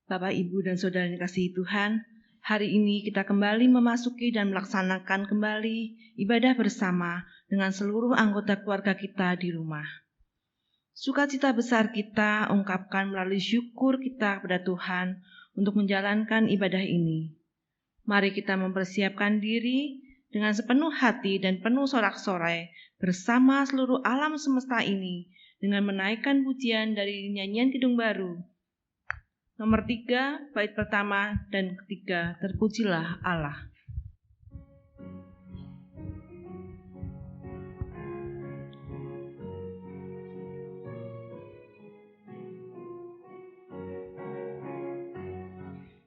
Bapak, Ibu, dan Saudara yang dikasihi Tuhan, hari ini kita kembali memasuki dan melaksanakan kembali ibadah bersama dengan seluruh anggota keluarga kita di rumah. Sukacita besar kita ungkapkan melalui syukur kita kepada Tuhan untuk menjalankan ibadah ini. Mari kita mempersiapkan diri dengan sepenuh hati dan penuh sorak-sorai bersama seluruh alam semesta ini dengan menaikkan pujian dari nyanyian Kidung Baru. Nomor 3, bait pertama dan ketiga, terpujilah Allah.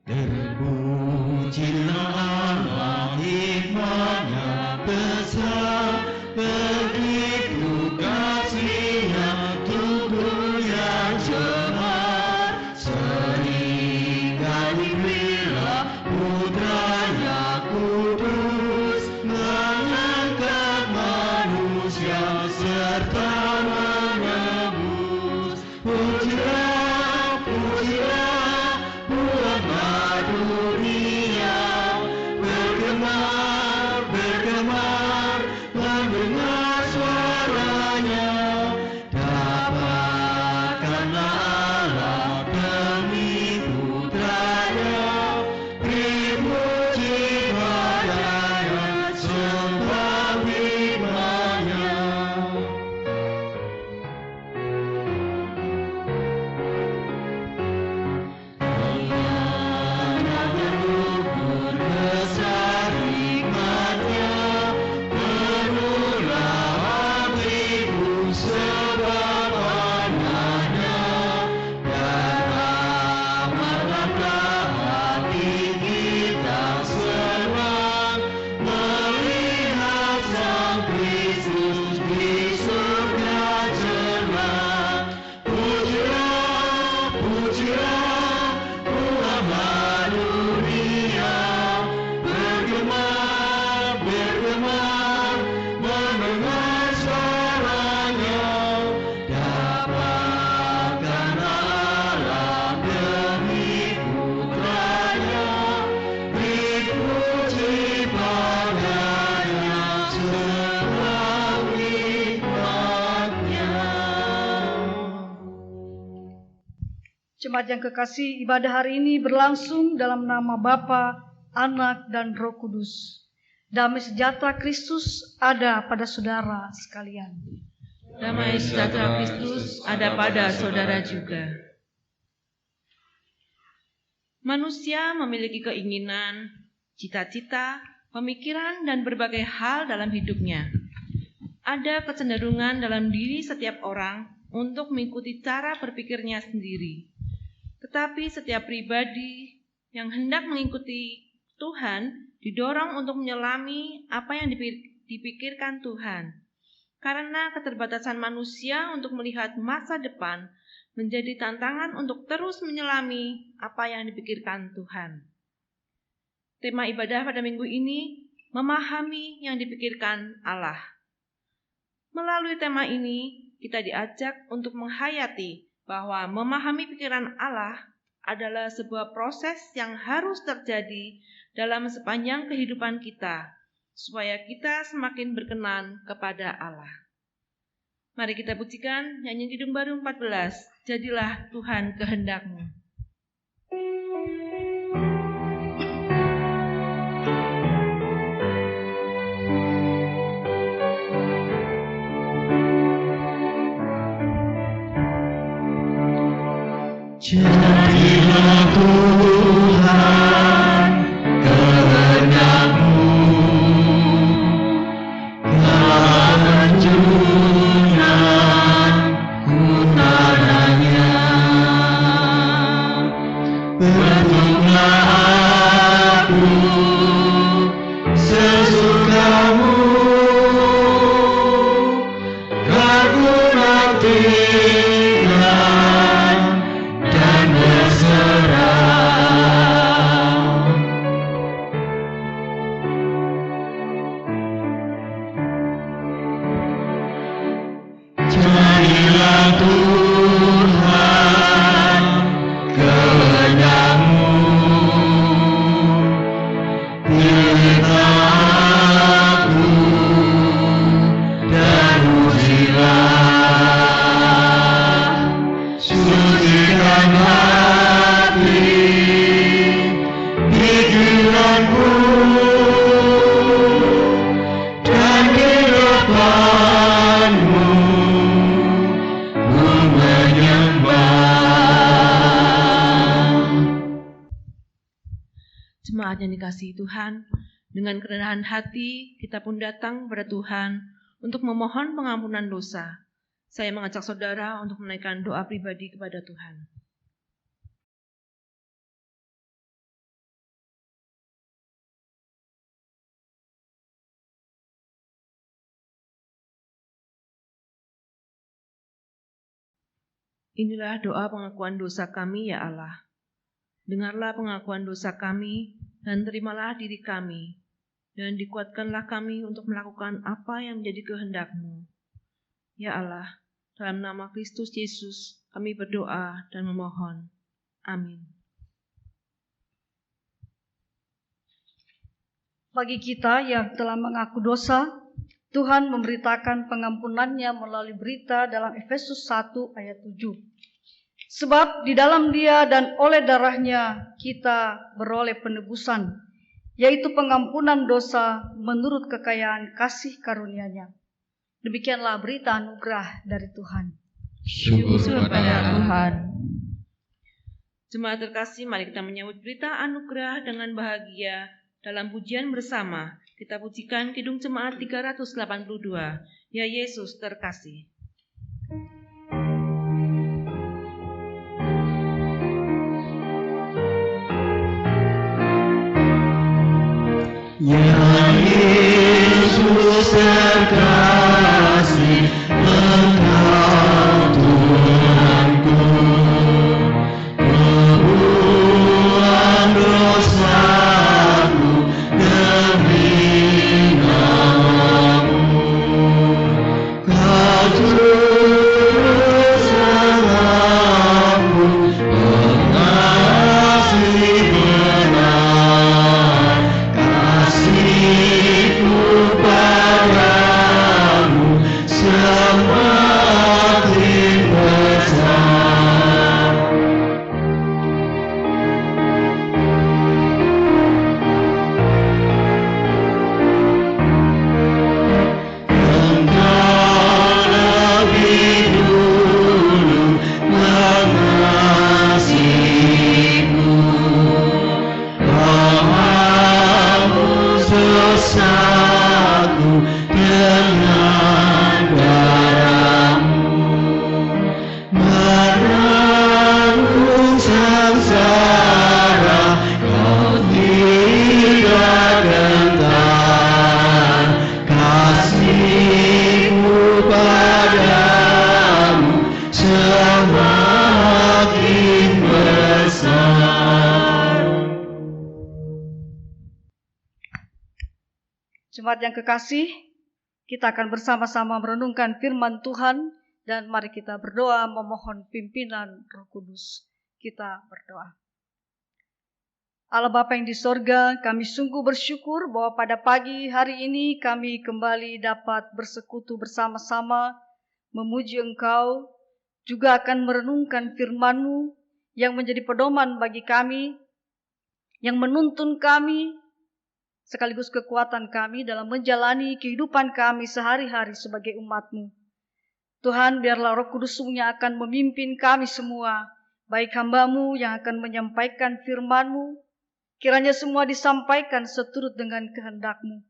Terpujilah Allah, hikmat-Nya besar, begitu kasih-Nya untuk dunia jemaat. Sehingga diberilah Putra-Nya kudus, mengangkat manusia serta menebus. Pujilah, pujilah, buatlah dunia bergemar, bergemar, mendengar suaranya. Dapatkanlah Allah demi Putra-Nya, beri puji padanya, sembah hikmat-Nya. Besar hikmat-Nya, penuhlah hatiku sebab ananya, dan amarlah hati kita senang melihat Sang Kristus di surga cemerlang. Pujilah, pujilah, buatlah dunia bergemar, bergemar, mendengar suaranya. Dapatkanlah Allah demi Putra-Nya, beri puji padanya, sembah hikmat-Nya. Jemaat yang kekasih, ibadah hari ini berlangsung dalam nama Bapa, Anak, dan Roh Kudus. Damai sejahtera Kristus ada pada saudara sekalian. Damai sejahtera Kristus ada pada saudara juga. Manusia memiliki keinginan, cita-cita, pemikiran, dan berbagai hal dalam hidupnya. Ada kecenderungan dalam diri setiap orang untuk mengikuti cara berpikirnya sendiri. Tetapi setiap pribadi yang hendak mengikuti Tuhan didorong untuk menyelami apa yang dipikirkan Tuhan. Karena keterbatasan manusia untuk melihat masa depan menjadi tantangan untuk terus menyelami apa yang dipikirkan Tuhan. Tema ibadah pada minggu ini, memahami yang dipikirkan Allah. Melalui tema ini, kita diajak untuk menghayati bahwa memahami pikiran Allah adalah sebuah proses yang harus terjadi dalam sepanjang kehidupan kita, supaya kita semakin berkenan kepada Allah. Mari kita pujikan nyanyian Kidung Baru 14, Jadilah Tuhan Kehendak-Mu. Jadilah Tuhan kehendak-Mu, dalam junjunganku tanahnya. Bentuklah aku sesukamu, aku nantikan dan berserah. jemaat yang dikasihi Tuhan, dengan kerendahan hati kita pun datang kepada Tuhan untuk memohon pengampunan dosa. Saya mengajak saudara untuk menaikkan doa pribadi kepada Tuhan. Inilah doa pengakuan dosa kami, ya Allah. Dengarlah pengakuan dosa kami dan terimalah diri kami, dan dikuatkanlah kami untuk melakukan apa yang menjadi kehendak-Mu. Ya Allah, dalam nama Kristus Yesus kami berdoa dan memohon. Amin. Bagi kita yang telah mengaku dosa, Tuhan memberitakan pengampunannya melalui berita dalam Efesus 1 ayat 7. Sebab di dalam Dia dan oleh darahnya kita beroleh penebusan, yaitu pengampunan dosa menurut kekayaan kasih karunia-Nya. Demikianlah berita anugerah dari Tuhan. Syukur kepada Tuhan. Jemaat terkasih, mari kita menyambut berita anugerah dengan bahagia dalam pujian bersama. Kita pujikan Kidung Jemaat 382, Ya Yesus terkasih. Ya Yesus terkasih, Engkau Tuhanku, kebuang dosaku demi nama-Mu. Kau turut serta-Mu, pengasih benar, kasih-Ku padamu semakin besar. Engkau lebih dulu mengasihiku, Kau hapus dosaku dengan darah-Mu, menanggung sengsara Kau tidak gentar, kasih-Mu padamu semakin besar. Jemaat yang kekasih, kita akan bersama-sama merenungkan firman Tuhan dan mari kita berdoa memohon pimpinan Roh Kudus. Kita berdoa. Allah Bapa yang di sorga, kami sungguh bersyukur bahwa pada pagi hari ini kami kembali dapat bersekutu bersama-sama, memuji Engkau, juga akan merenungkan firman-Mu yang menjadi pedoman bagi kami, yang menuntun kami, sekaligus kekuatan kami dalam menjalani kehidupan kami sehari-hari sebagai umat-Mu. Tuhan, biarlah Roh Kudus-Mu yang akan memimpin kami semua, baik hamba-Mu yang akan menyampaikan firman-Mu, kiranya semua disampaikan seturut dengan kehendak-Mu,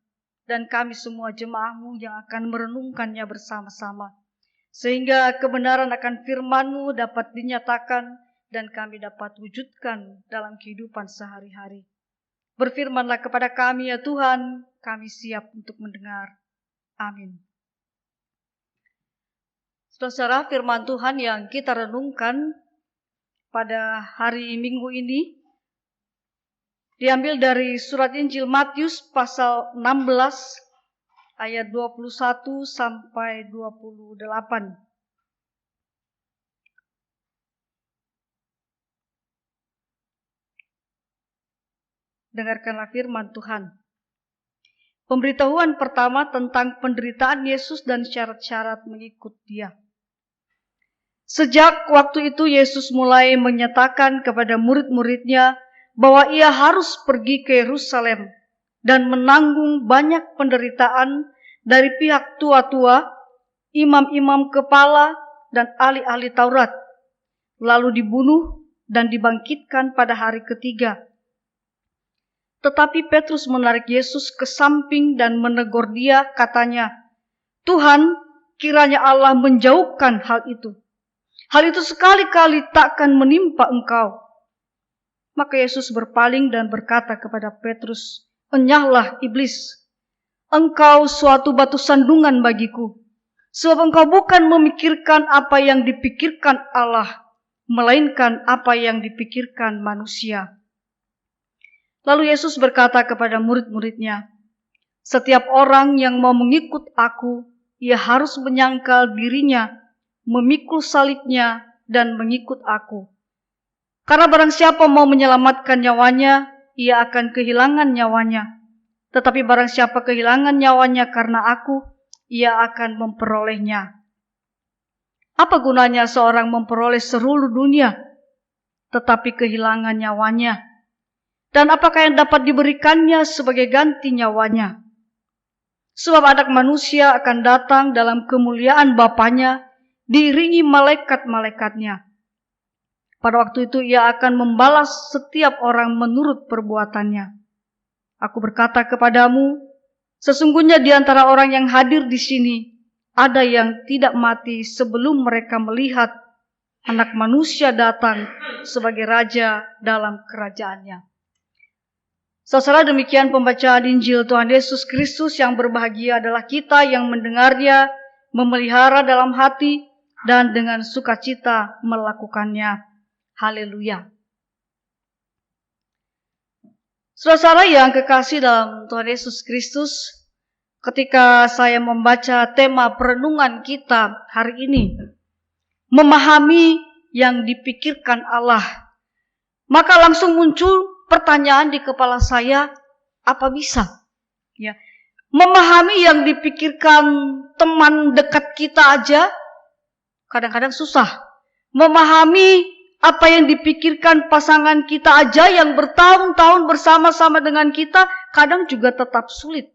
dan kami semua jemaah-Mu yang akan merenungkannya bersama-sama, sehingga kebenaran akan firman-Mu dapat dinyatakan dan kami dapat wujudkan dalam kehidupan sehari-hari. Berfirmanlah kepada kami ya Tuhan, kami siap untuk mendengar. Amin. Saudara, firman Tuhan yang kita renungkan pada hari Minggu ini diambil dari surat Injil Matius pasal 16 ayat 21 sampai 28. Dengarkanlah firman Tuhan. Pemberitahuan pertama tentang penderitaan Yesus dan syarat-syarat mengikut Dia. Sejak waktu itu Yesus mulai menyatakan kepada murid-muridnya bahwa Ia harus pergi ke Yerusalem dan menanggung banyak penderitaan dari pihak tua-tua, imam-imam kepala, dan ahli-ahli Taurat, lalu dibunuh dan dibangkitkan pada hari ketiga. Tetapi Petrus menarik Yesus ke samping dan menegur dia, katanya, "Tuhan, kiranya Allah menjauhkan hal itu. Hal itu sekali-kali takkan menimpa engkau." Maka Yesus berpaling dan berkata kepada Petrus, "Enyahlah iblis, engkau suatu batu sandungan bagiku, sebab engkau bukan memikirkan apa yang dipikirkan Allah, melainkan apa yang dipikirkan manusia." Lalu Yesus berkata kepada murid-muridnya, "Setiap orang yang mau mengikut aku, ia harus menyangkal dirinya, memikul salibnya, dan mengikut aku. Karena barang siapa mau menyelamatkan nyawanya, ia akan kehilangan nyawanya. Tetapi barang siapa kehilangan nyawanya karena aku, ia akan memperolehnya. Apa gunanya seorang memperoleh seluruh dunia, tetapi kehilangan nyawanya? Dan apakah yang dapat diberikannya sebagai ganti nyawanya? Sebab Anak Manusia akan datang dalam kemuliaan Bapanya, diiringi malaikat-malaikatnya. Pada waktu itu ia akan membalas setiap orang menurut perbuatannya. Aku berkata kepadamu, sesungguhnya di antara orang yang hadir di sini, ada yang tidak mati sebelum mereka melihat Anak Manusia datang sebagai Raja dalam kerajaannya." Saudara, demikian pembacaan Injil Tuhan Yesus Kristus. Yang berbahagia adalah kita yang mendengarnya, memelihara dalam hati, dan dengan sukacita melakukannya. Haleluya. Saudara yang kekasih dalam Tuhan Yesus Kristus, ketika saya membaca tema perenungan kita hari ini, memahami yang dipikirkan Allah, maka langsung muncul pertanyaan di kepala saya, apa bisa? Ya, memahami yang dipikirkan teman dekat kita aja kadang-kadang susah. Memahami apa yang dipikirkan pasangan kita aja yang bertahun-tahun bersama-sama dengan kita, kadang juga tetap sulit.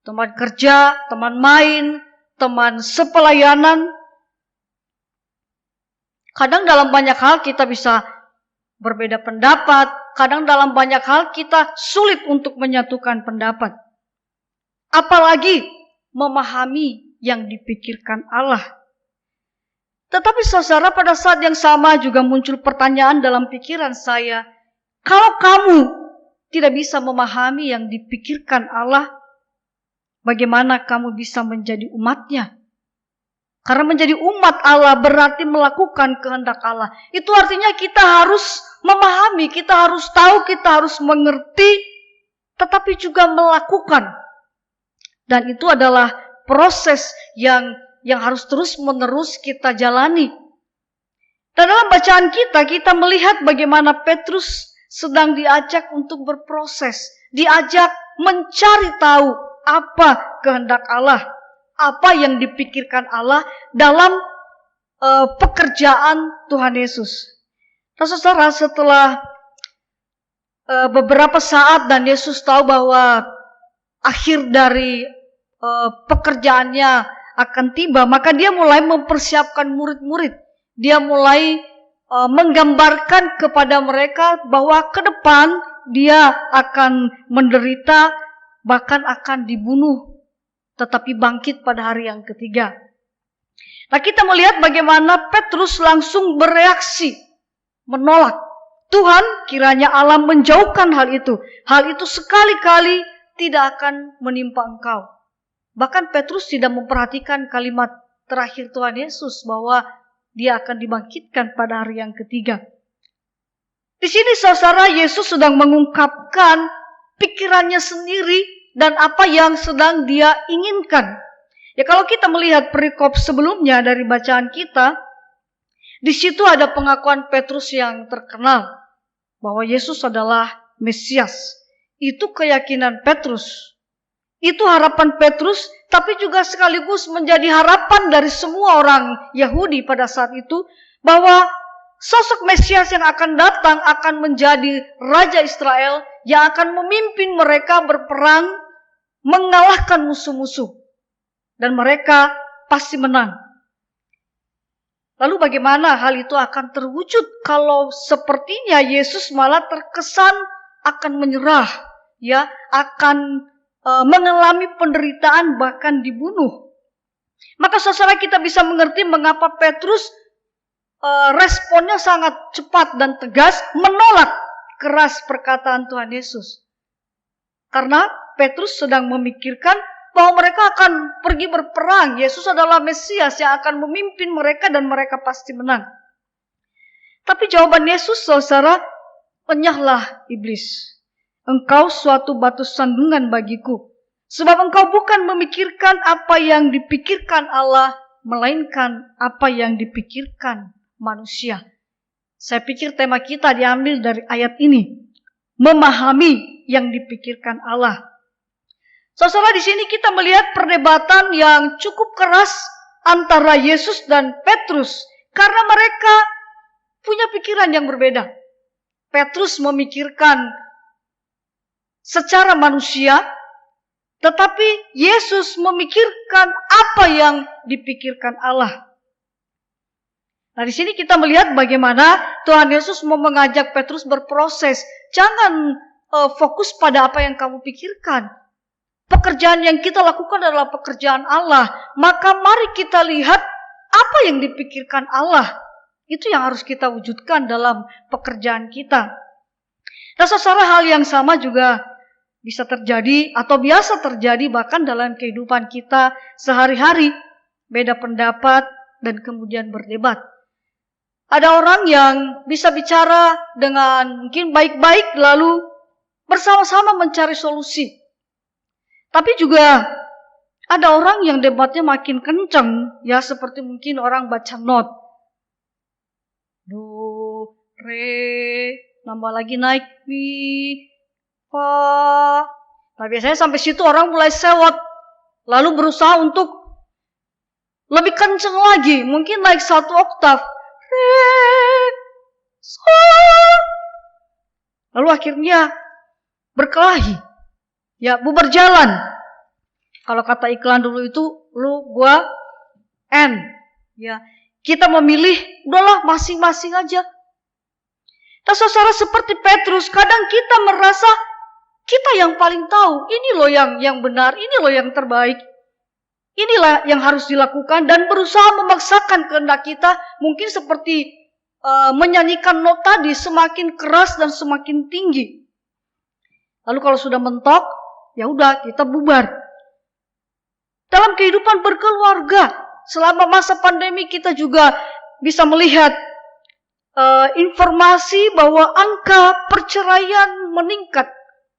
Teman kerja, teman main, teman sepelayanan. Kadang dalam banyak hal kita bisa berbeda pendapat, kadang dalam banyak hal kita sulit untuk menyatukan pendapat. Apalagi memahami yang dipikirkan Allah. Tetapi saudara, pada saat yang sama juga muncul pertanyaan dalam pikiran saya, kalau kamu tidak bisa memahami yang dipikirkan Allah, bagaimana kamu bisa menjadi umatnya? Karena menjadi umat Allah berarti melakukan kehendak Allah. Itu artinya kita harus memahami, kita harus tahu, kita harus mengerti, tetapi juga melakukan. Dan itu adalah proses yang harus terus-menerus kita jalani. Dan dalam bacaan kita melihat bagaimana Petrus sedang diajak untuk berproses, diajak mencari tahu apa kehendak Allah, apa yang dipikirkan Allah dalam pekerjaan Tuhan Yesus. Nah, saudara, setelah beberapa saat dan Yesus tahu bahwa akhir dari pekerjaannya akan tiba, maka dia mulai mempersiapkan murid-murid. Dia mulai menggambarkan kepada mereka bahwa ke depan dia akan menderita, bahkan akan dibunuh, tetapi bangkit pada hari yang ketiga. Nah, kita melihat bagaimana Petrus langsung bereaksi, menolak. Tuhan, kiranya Allah menjauhkan hal itu. Hal itu sekali-kali tidak akan menimpa engkau. Bahkan Petrus tidak memperhatikan kalimat terakhir Tuhan Yesus bahwa dia akan dibangkitkan pada hari yang ketiga. Di sini saudara, Yesus sedang mengungkapkan pikirannya sendiri dan apa yang sedang dia inginkan. Ya, kalau kita melihat perikop sebelumnya dari bacaan kita, di situ ada pengakuan Petrus yang terkenal bahwa Yesus adalah Mesias. Itu keyakinan Petrus. Itu harapan Petrus, tapi juga sekaligus menjadi harapan dari semua orang Yahudi pada saat itu, bahwa sosok Mesias yang akan datang akan menjadi Raja Israel yang akan memimpin mereka berperang, mengalahkan musuh-musuh. Dan mereka pasti menang. Lalu bagaimana hal itu akan terwujud kalau sepertinya Yesus malah terkesan akan menyerah, ya, akan mengalami penderitaan, bahkan dibunuh. Maka saudara, kita bisa mengerti mengapa Petrus responnya sangat cepat dan tegas menolak keras perkataan Tuhan Yesus. Karena Petrus sedang memikirkan bahwa mereka akan pergi berperang. Yesus adalah Mesias yang akan memimpin mereka dan mereka pasti menang. Tapi jawaban Yesus, saudara, "Enyahlah iblis. Engkau suatu batu sandungan bagiku. Sebab engkau bukan memikirkan apa yang dipikirkan Allah, melainkan apa yang dipikirkan manusia." Saya pikir tema kita diambil dari ayat ini. Memahami yang dipikirkan Allah. Saudara, di sini kita melihat perdebatan yang cukup keras antara Yesus dan Petrus. Karena mereka punya pikiran yang berbeda. Petrus memikirkan secara manusia, tetapi Yesus memikirkan apa yang dipikirkan Allah. Nah, di sini kita melihat bagaimana Tuhan Yesus mau mengajak Petrus berproses. Jangan fokus pada apa yang kamu pikirkan. Pekerjaan yang kita lakukan adalah pekerjaan Allah. Maka mari kita lihat apa yang dipikirkan Allah. Itu yang harus kita wujudkan dalam pekerjaan kita. Nah, saudara, hal yang sama juga bisa terjadi atau biasa terjadi bahkan dalam kehidupan kita sehari-hari. Beda pendapat dan kemudian berdebat. Ada orang yang bisa bicara dengan mungkin baik-baik lalu bersama-sama mencari solusi. Tapi juga ada orang yang debatnya makin kencang, ya, seperti mungkin orang baca not. Do, re, nambah lagi naik mi, fa. Nah, biasanya sampai situ orang mulai sewot, lalu berusaha untuk lebih kencang lagi, mungkin naik 1 oktav. Re, so. Lalu akhirnya berkelahi, ya, bubar jalan. Kalau kata iklan dulu itu, lu, gua, N, ya. Kita memilih, udahlah masing-masing aja. Nah, saudara, seperti Petrus, kadang kita merasa kita yang paling tahu. Ini loh yang benar, ini loh yang terbaik. Inilah yang harus dilakukan dan berusaha memaksakan kehendak kita. Mungkin seperti menyanyikan not tadi, semakin keras dan semakin tinggi. Lalu kalau sudah mentok, ya udah kita bubar. Dalam kehidupan berkeluarga, selama masa pandemi kita juga bisa melihat informasi bahwa angka perceraian meningkat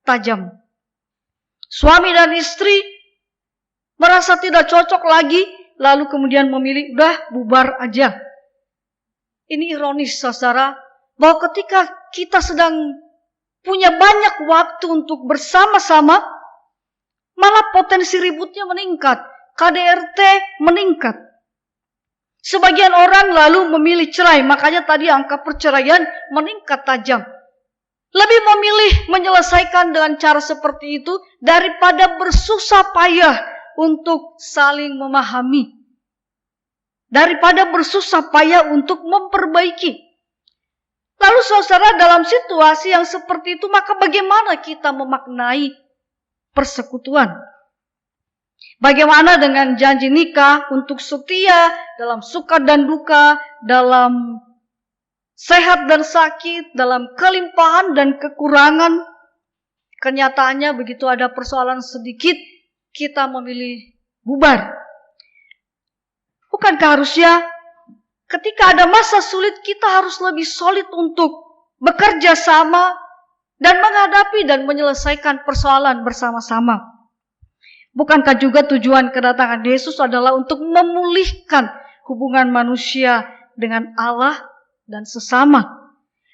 tajam. Suami dan istri merasa tidak cocok lagi, lalu kemudian memilih udah bubar aja. Ini ironis, saudara, bahwa ketika kita sedang punya banyak waktu untuk bersama-sama, malah potensi ributnya meningkat. KDRT meningkat. Sebagian orang lalu memilih cerai, makanya tadi angka perceraian meningkat tajam. Lebih memilih menyelesaikan dengan cara seperti itu daripada bersusah payah untuk saling memahami. Daripada bersusah payah untuk memperbaiki. Lalu saudara, dalam situasi yang seperti itu, maka bagaimana kita memaknai persekutuan? Bagaimana dengan janji nikah untuk setia dalam suka dan duka, dalam sehat dan sakit, dalam kelimpahan dan kekurangan? Kenyataannya begitu ada persoalan sedikit, kita memilih bubar. Bukankah harusnya ketika ada masa sulit kita harus lebih solid untuk bekerja sama dan menghadapi dan menyelesaikan persoalan bersama-sama? Bukankah juga tujuan kedatangan Yesus adalah untuk memulihkan hubungan manusia dengan Allah dan sesama?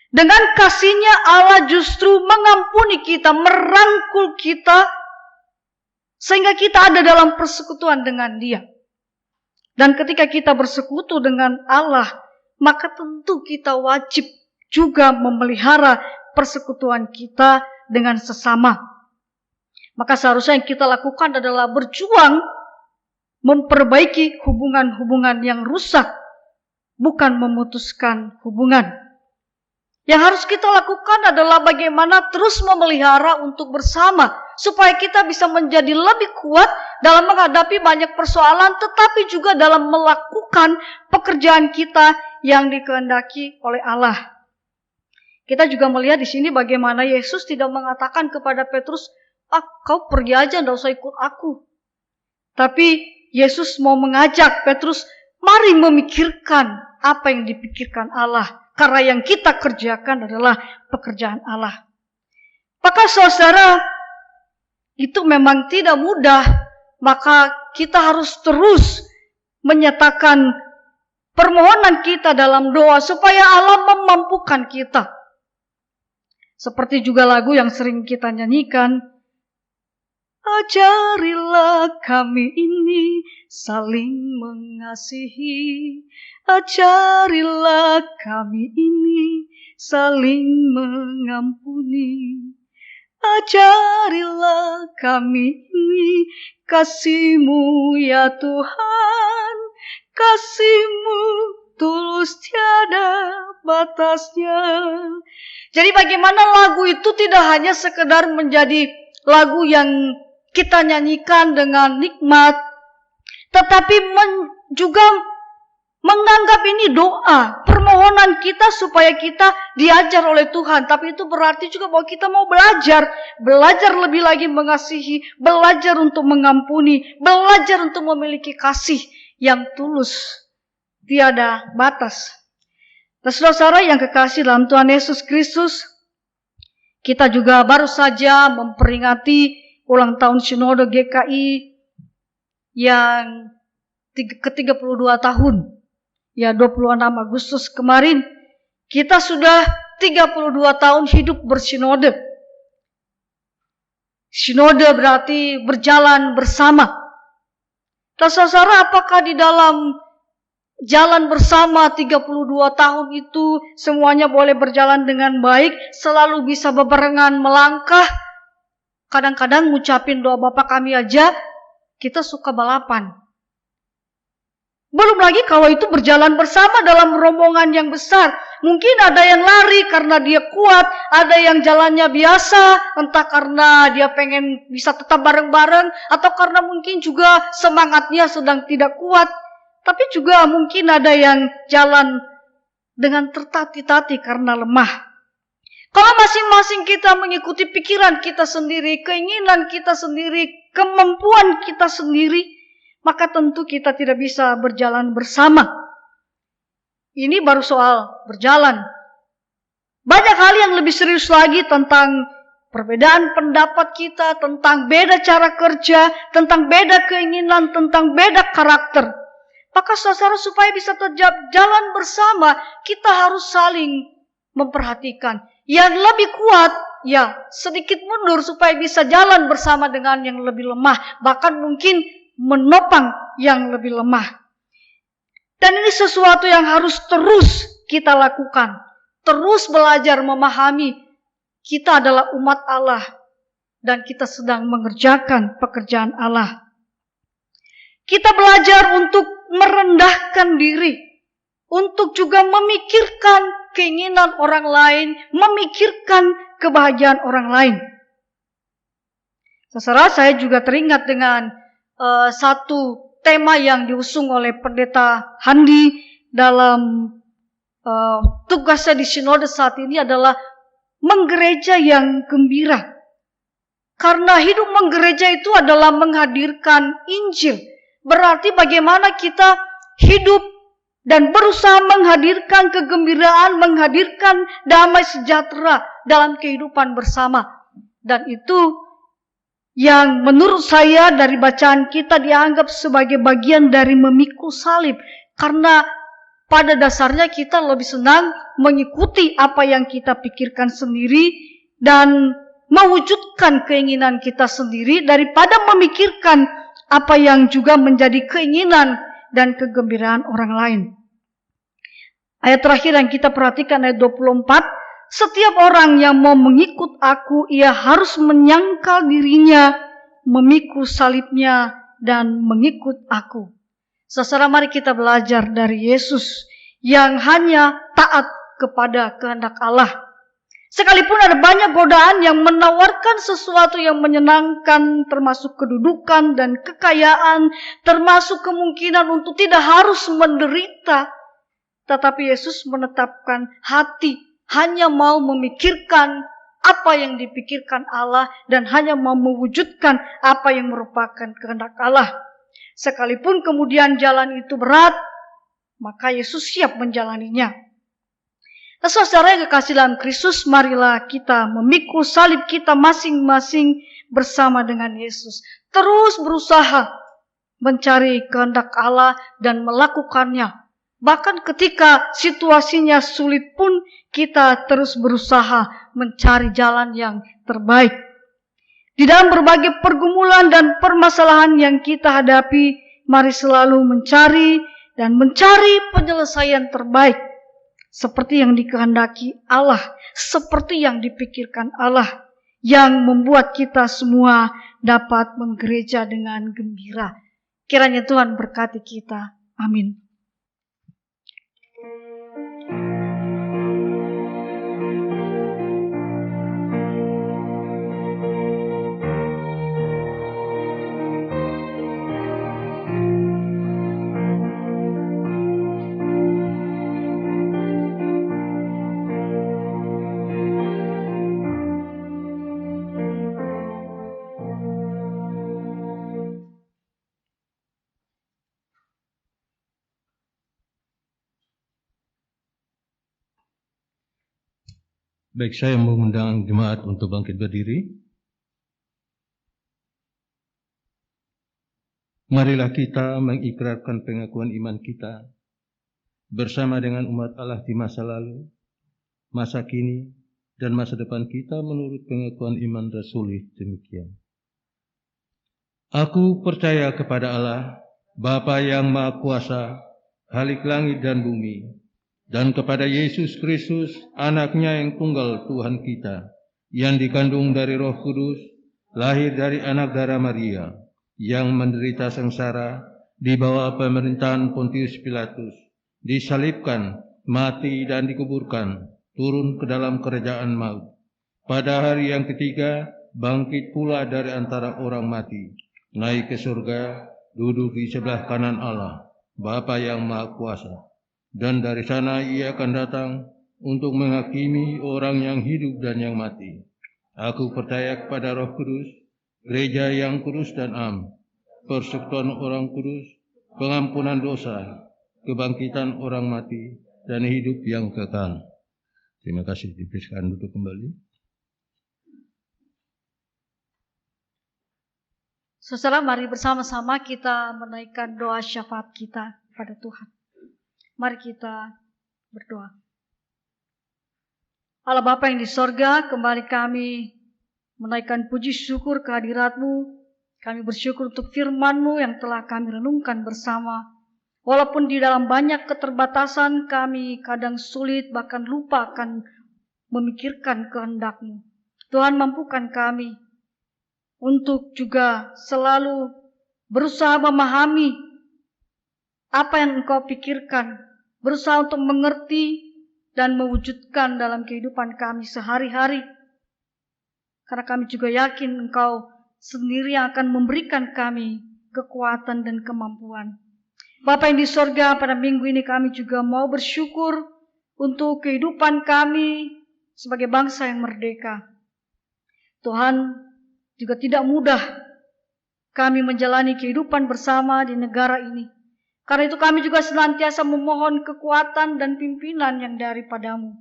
Dengan kasih-Nya Allah justru mengampuni kita, merangkul kita, sehingga kita ada dalam persekutuan dengan Dia. Dan ketika kita bersekutu dengan Allah, maka tentu kita wajib juga memelihara persekutuan kita dengan sesama. Maka seharusnya yang kita lakukan adalah berjuang memperbaiki hubungan-hubungan yang rusak, bukan memutuskan hubungan. Yang harus kita lakukan adalah bagaimana terus memelihara untuk bersama, supaya kita bisa menjadi lebih kuat dalam menghadapi banyak persoalan, tetapi juga dalam melakukan pekerjaan kita yang dikehendaki oleh Allah. Kita juga melihat di sini bagaimana Yesus tidak mengatakan kepada Petrus, kau pergi aja, tidak usah ikut aku. Tapi Yesus mau mengajak Petrus, mari memikirkan apa yang dipikirkan Allah. Karena yang kita kerjakan adalah pekerjaan Allah. Maka saudara, itu memang tidak mudah. Maka kita harus terus menyatakan permohonan kita dalam doa supaya Allah memampukan kita. Seperti juga lagu yang sering kita nyanyikan. Ajarilah kami ini saling mengasihi. Ajarilah kami ini saling mengampuni. Ajarilah kami ini kasih-Mu ya Tuhan. Kasih-Mu tulus tiada batasnya. Jadi bagaimana lagu itu tidak hanya sekedar menjadi lagu yang kita nyanyikan dengan nikmat, tetapi juga menganggap ini doa, permohonan kita supaya kita diajar oleh Tuhan. Tapi itu berarti juga bahwa kita mau belajar lebih lagi mengasihi, belajar untuk mengampuni, belajar untuk memiliki kasih yang tulus, tiada batas. Dan saudara yang kekasih dalam Tuhan Yesus Kristus, kita juga baru saja memperingati ulang tahun Sinode GKI yang ke-32 tahun. Ya, 26 Agustus kemarin kita sudah 32 tahun hidup bersinode. Sinode berarti berjalan bersama. Dan saudara, apakah di dalam jalan bersama 32 tahun itu semuanya boleh berjalan dengan baik, selalu bisa bebarengan melangkah? Kadang-kadang ngucapin doa Bapa kami aja kita suka balapan. Belum lagi kalau itu berjalan bersama dalam rombongan yang besar. Mungkin ada yang lari karena dia kuat, ada yang jalannya biasa, entah karena dia pengen bisa tetap bareng-bareng, atau karena mungkin juga semangatnya sedang tidak kuat. Tapi juga mungkin ada yang jalan dengan tertati-tati karena lemah. Kalau masing-masing kita mengikuti pikiran kita sendiri, keinginan kita sendiri, kemampuan kita sendiri, maka tentu kita tidak bisa berjalan bersama. Ini baru soal berjalan. Banyak hal yang lebih serius lagi tentang perbedaan pendapat kita, tentang beda cara kerja, tentang beda keinginan, tentang beda karakter. Maka saudara, supaya bisa jalan bersama, kita harus saling memperhatikan. Yang lebih kuat, ya sedikit mundur supaya bisa jalan bersama dengan yang lebih lemah. Bahkan mungkin menopang yang lebih lemah. Dan ini sesuatu yang harus terus kita lakukan. Terus belajar memahami kita adalah umat Allah dan kita sedang mengerjakan pekerjaan Allah. Kita belajar untuk merendahkan diri, untuk juga memikirkan keinginan orang lain, memikirkan kebahagiaan orang lain. Saudara, saya juga teringat dengan satu tema yang diusung oleh Pendeta Handi dalam tugasnya di Sinode saat ini adalah menggereja yang gembira. Karena hidup menggereja itu adalah menghadirkan Injil. Berarti bagaimana kita hidup dan berusaha menghadirkan kegembiraan, menghadirkan damai sejahtera dalam kehidupan bersama. Dan itu yang menurut saya dari bacaan kita dianggap sebagai bagian dari memikul salib. Karena pada dasarnya kita lebih senang mengikuti apa yang kita pikirkan sendiri dan mewujudkan keinginan kita sendiri daripada memikirkan apa yang juga menjadi keinginan dan kegembiraan orang lain. Ayat terakhir yang kita perhatikan ayat 24, setiap orang yang mau mengikut aku, ia harus menyangkal dirinya, memikul salibnya, dan mengikut aku. Saudara, mari kita belajar dari Yesus yang hanya taat kepada kehendak Allah. Sekalipun ada banyak godaan yang menawarkan sesuatu yang menyenangkan, termasuk kedudukan dan kekayaan, termasuk kemungkinan untuk tidak harus menderita, tetapi Yesus menetapkan hati hanya mau memikirkan apa yang dipikirkan Allah dan hanya mau mewujudkan apa yang merupakan kehendak Allah. Sekalipun kemudian jalan itu berat, maka Yesus siap menjalaninya. Nah, saudara yang kekasih dalam Kristus, marilah kita memikul salib kita masing-masing bersama dengan Yesus. Terus berusaha mencari kehendak Allah dan melakukannya. Bahkan ketika situasinya sulit pun kita terus berusaha mencari jalan yang terbaik. Di dalam berbagai pergumulan dan permasalahan yang kita hadapi, mari selalu mencari penyelesaian terbaik. Seperti yang dikehendaki Allah, seperti yang dipikirkan Allah, yang membuat kita semua dapat menggereja dengan gembira. Kiranya Tuhan berkati kita. Amin. Baik, saya mengundang jemaat untuk bangkit berdiri. Marilah kita mengikrarkan pengakuan iman kita bersama dengan umat Allah di masa lalu, masa kini, dan masa depan kita menurut pengakuan iman rasuli demikian. Aku percaya kepada Allah, Bapa yang Maha Kuasa, Khalik langit dan bumi, dan kepada Yesus Kristus, anaknya yang tunggal Tuhan kita, yang dikandung dari Roh Kudus, lahir dari anak darah Maria, yang menderita sengsara di bawah pemerintahan Pontius Pilatus, disalibkan, mati dan dikuburkan, turun ke dalam kerajaan maut. Pada hari yang ketiga, bangkit pula dari antara orang mati, naik ke surga, duduk di sebelah kanan Allah, Bapa yang Maha Kuasa. Dan dari sana ia akan datang untuk menghakimi orang yang hidup dan yang mati. Aku percaya kepada Roh Kudus, gereja yang kudus dan am, persekutuan orang kudus, pengampunan dosa, kebangkitan orang mati, dan hidup yang kekal. Terima kasih, dipersilakan duduk kembali. Saudara, mari bersama-sama kita menaikkan doa syafaat kita kepada Tuhan. Mari kita berdoa. Allah Bapa yang di sorga, kembali kami menaikkan puji syukur kehadirat-Mu. Kami bersyukur untuk firman-Mu yang telah kami renungkan bersama. Walaupun di dalam banyak keterbatasan kami kadang sulit bahkan lupa akan memikirkan kehendak-Mu. Tuhan, mampukan kami untuk juga selalu berusaha memahami apa yang Engkau pikirkan, berusaha untuk mengerti dan mewujudkan dalam kehidupan kami sehari-hari. Karena kami juga yakin Engkau sendiri yang akan memberikan kami kekuatan dan kemampuan. Bapa yang di sorga, pada minggu ini kami juga mau bersyukur untuk kehidupan kami sebagai bangsa yang merdeka. Tuhan, juga tidak mudah kami menjalani kehidupan bersama di negara ini. Karena itu kami juga senantiasa memohon kekuatan dan pimpinan yang daripada-Mu.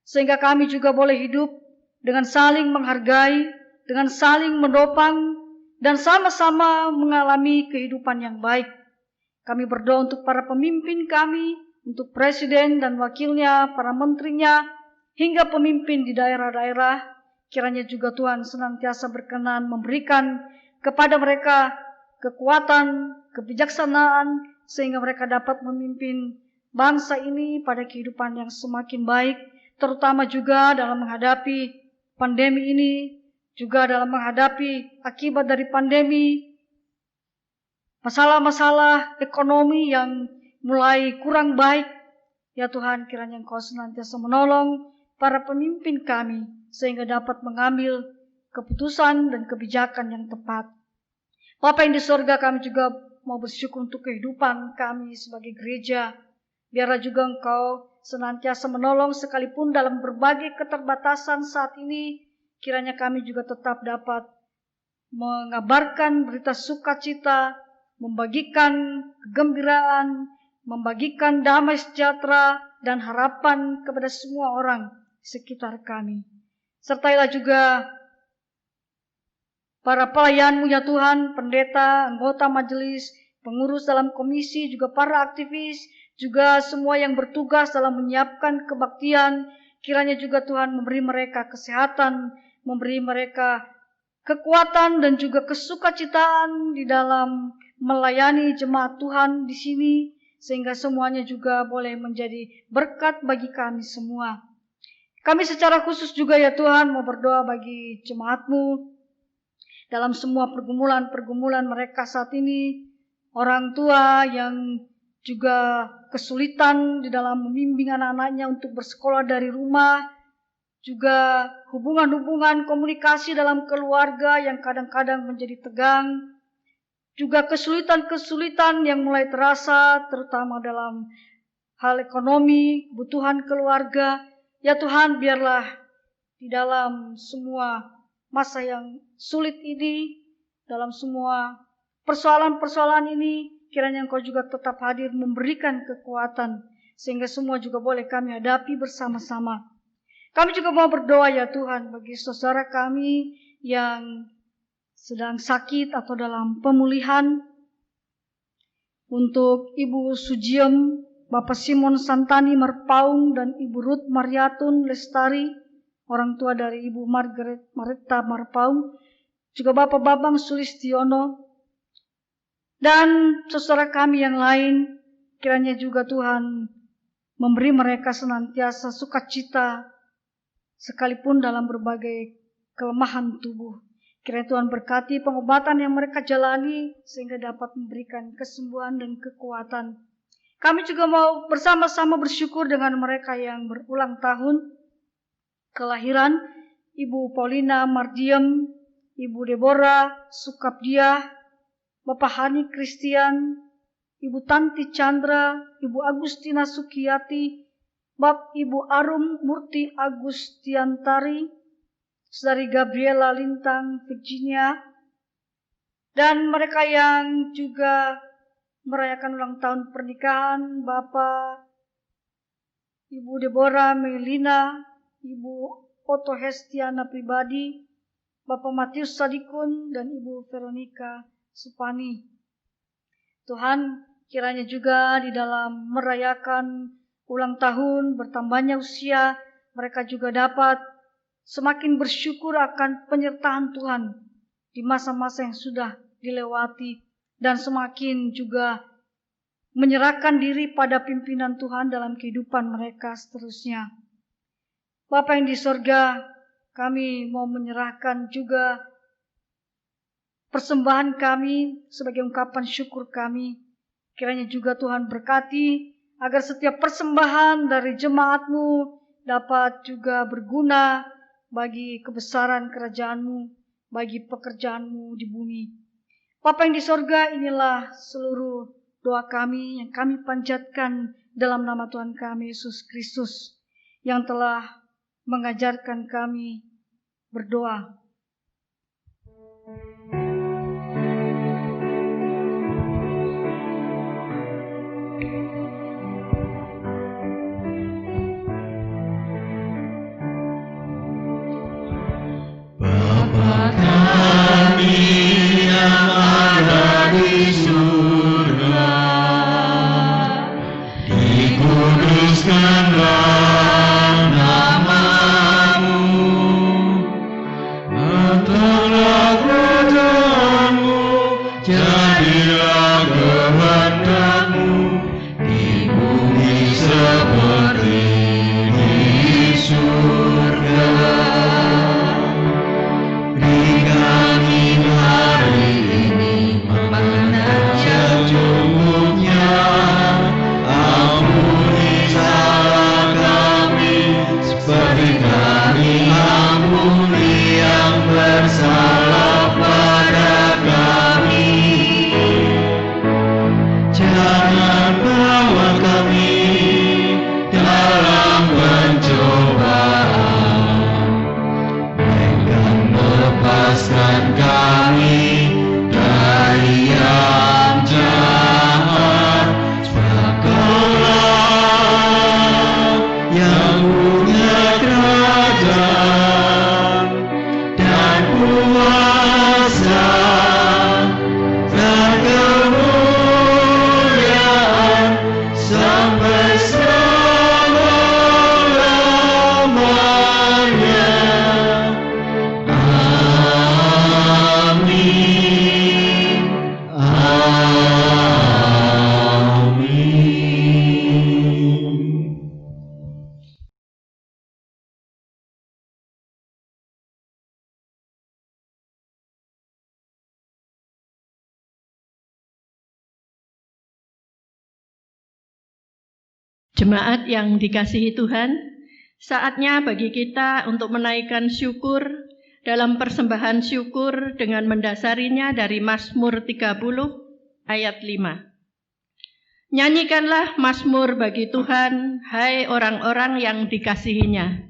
Sehingga kami juga boleh hidup dengan saling menghargai, dengan saling menopang, dan sama-sama mengalami kehidupan yang baik. Kami berdoa untuk para pemimpin kami, untuk presiden dan wakilnya, para menterinya, hingga pemimpin di daerah-daerah. Kiranya juga Tuhan senantiasa berkenan memberikan kepada mereka kekuatan, kebijaksanaan, sehingga mereka dapat memimpin bangsa ini pada kehidupan yang semakin baik, terutama juga dalam menghadapi pandemi ini, juga dalam menghadapi akibat dari pandemi, masalah-masalah ekonomi yang mulai kurang baik. Ya Tuhan, kiranya Engkau senantiasa menolong para pemimpin kami sehingga dapat mengambil keputusan dan kebijakan yang tepat. Bapa yang di surga, kami juga mau bersyukur untuk kehidupan kami sebagai gereja. Biarlah juga Engkau senantiasa menolong sekalipun dalam berbagai keterbatasan saat ini. Kiranya kami juga tetap dapat mengabarkan berita sukacita, membagikan kegembiraan, membagikan damai sejahtera dan harapan kepada semua orang di sekitar kami. Sertailah juga para pelayan-Mu ya Tuhan, pendeta, anggota majelis, pengurus dalam komisi, juga para aktivis, juga semua yang bertugas dalam menyiapkan kebaktian. Kiranya juga Tuhan memberi mereka kesehatan, memberi mereka kekuatan dan juga kesukacitaan di dalam melayani jemaat Tuhan di sini, sehingga semuanya juga boleh menjadi berkat bagi kami semua. Kami secara khusus juga ya Tuhan mau berdoa bagi jemaat-Mu dalam semua pergumulan-pergumulan mereka saat ini, orang tua yang juga kesulitan di dalam membimbing anak-anaknya untuk bersekolah dari rumah, juga hubungan-hubungan komunikasi dalam keluarga yang kadang-kadang menjadi tegang, juga kesulitan-kesulitan yang mulai terasa terutama dalam hal ekonomi, kebutuhan keluarga. Ya Tuhan, biarlah di dalam semua masa yang sulit ini, dalam semua persoalan-persoalan ini, kiranya Engkau juga tetap hadir memberikan kekuatan, sehingga semua juga boleh kami hadapi bersama-sama. Kami juga mau berdoa ya Tuhan bagi saudara kami yang sedang sakit atau dalam pemulihan. Untuk Ibu Sujiem, Bapak Simon Santani Marpaung, dan Ibu Ruth Mariatun Lestari, orang tua dari Ibu Marita Marpaung, juga Bapak Babang Sulistiono, dan saudara kami yang lain, kiranya juga Tuhan memberi mereka senantiasa sukacita, sekalipun dalam berbagai kelemahan tubuh. Kiranya Tuhan berkati pengobatan yang mereka jalani, sehingga dapat memberikan kesembuhan dan kekuatan. Kami juga mau bersama-sama bersyukur dengan mereka yang berulang tahun kelahiran, Ibu Paulina Mardiem, Ibu Deborah Sukabdiah, Bapak Hani Christian, Ibu Tanti Chandra, Ibu Agustina Sukiyati, Ibu Arum Murti Agustiantari, Saudari Gabriela Lintang Virginia, dan mereka yang juga merayakan ulang tahun pernikahan, Bapak Ibu Deborah Melina, Ibu Oto Hestiana pribadi, Bapak Matius Sadikun, dan Ibu Veronica Supani. Tuhan, kiranya juga di dalam merayakan ulang tahun, bertambahnya usia, mereka juga dapat semakin bersyukur akan penyertaan Tuhan di masa-masa yang sudah dilewati, dan semakin juga menyerahkan diri pada pimpinan Tuhan dalam kehidupan mereka seterusnya. Bapa yang di sorga, kami mau menyerahkan juga persembahan kami sebagai ungkapan syukur kami. Kiranya juga Tuhan berkati agar setiap persembahan dari jemaat-Mu dapat juga berguna bagi kebesaran kerajaan-Mu, bagi pekerjaan-Mu di bumi. Bapa yang di sorga, inilah seluruh doa kami yang kami panjatkan dalam nama Tuhan kami Yesus Kristus yang telah mengajarkan kami berdoa. Ampuni Jemaat yang dikasihi Tuhan, saatnya bagi kita untuk menaikkan syukur dalam persembahan syukur dengan mendasarinya dari Mazmur 30 ayat 5. Nyanyikanlah mazmur bagi Tuhan, hai orang-orang yang dikasihinya,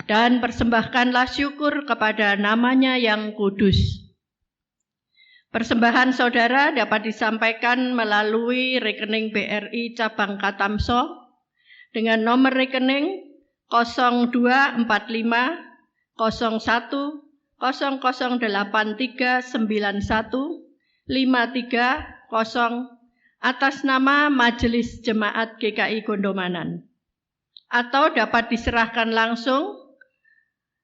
dan persembahkanlah syukur kepada namanya yang kudus. Persembahan saudara dapat disampaikan melalui rekening BRI Cabang Katamso dengan nomor rekening 0245 01 008391 530 atas nama Majelis Jemaat GKI Gondomanan, atau dapat diserahkan langsung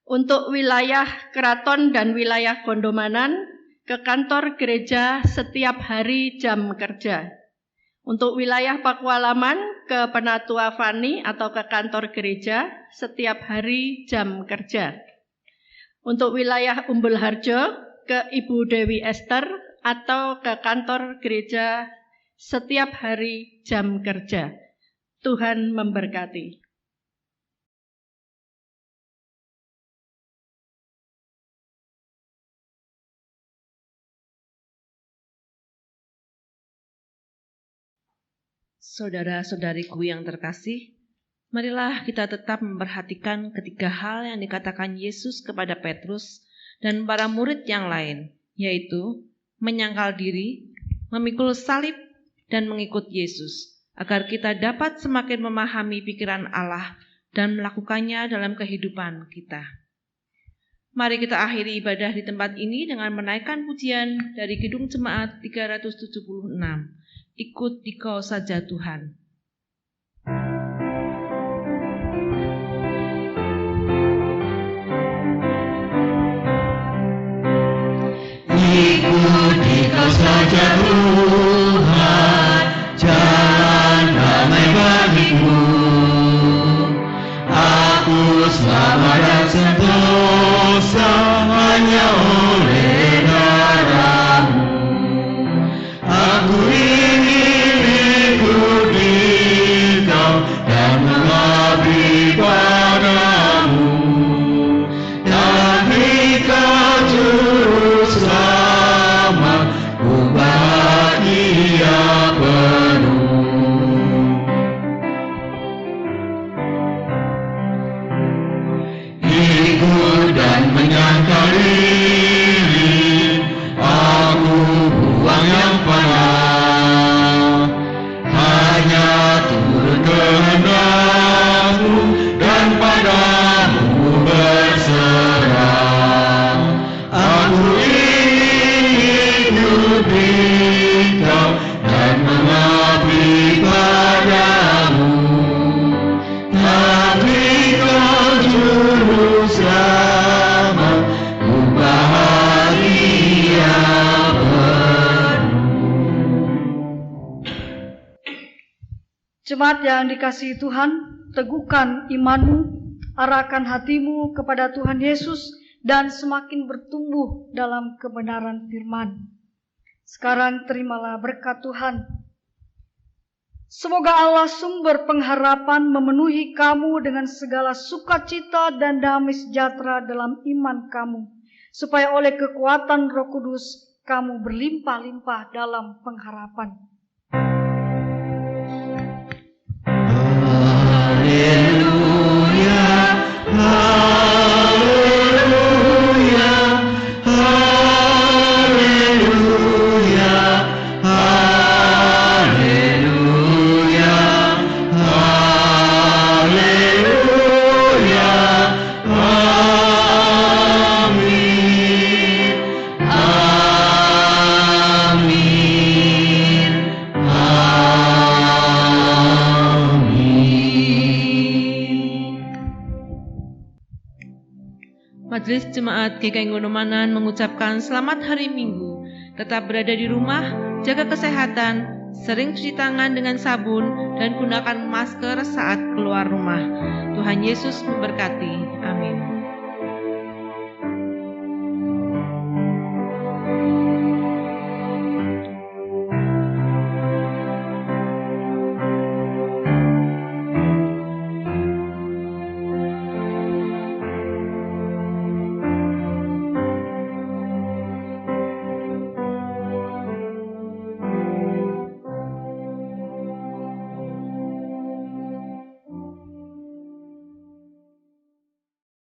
untuk wilayah Keraton dan wilayah Gondomanan ke kantor gereja setiap hari jam kerja. Untuk wilayah Pakualaman ke Penatua Fani atau ke kantor gereja setiap hari jam kerja. Untuk wilayah Umbul Harjo ke Ibu Dewi Esther atau ke kantor gereja setiap hari jam kerja. Tuhan memberkati. Saudara-saudariku yang terkasih, marilah kita tetap memperhatikan ketiga hal yang dikatakan Yesus kepada Petrus dan para murid yang lain, yaitu menyangkal diri, memikul salib, dan mengikut Yesus, agar kita dapat semakin memahami pikiran Allah dan melakukannya dalam kehidupan kita. Mari kita akhiri ibadah di tempat ini dengan menaikkan pujian dari Kidung Jemaat 376. Ikut Dikau saja Tuhan. Ikut Dikau saja Tuhan, jalan damai bagiku. Aku selamat dan sentosa hanya oleh darah-Mu. Aku ingin ikut Dikau dan mengabdi padamu. Dan Dikau juru selamat, ku bahagia penuh. Ikut dan menyangkal diri, aku buang yang panah, hanya turut kehendak-Mu dan padamu berserah. Aku ingin ikut Dikau dan mengabdi padamu. Tapi Kau juru selamat, ku bahagia Jemaat yang dikasihi Tuhan, teguhkan imanmu, arahkan hatimu kepada Tuhan Yesus, dan semakin bertumbuh dalam kebenaran firman. Sekarang terimalah berkat Tuhan. Semoga Allah sumber pengharapan memenuhi kamu dengan segala sukacita dan damai sejahtera dalam iman kamu, supaya oleh kekuatan Roh Kudus kamu berlimpah-limpah dalam pengharapan. Haleluya, haleluya, haleluya, haleluya, haleluya, amin, amin, Majelis Jemaat GKI Gondomanan mengucapkan selamat hari Minggu. Tetap berada di rumah, jaga kesehatan, sering cuci tangan dengan sabun, dan gunakan masker saat keluar rumah. Tuhan Yesus memberkati. Amin.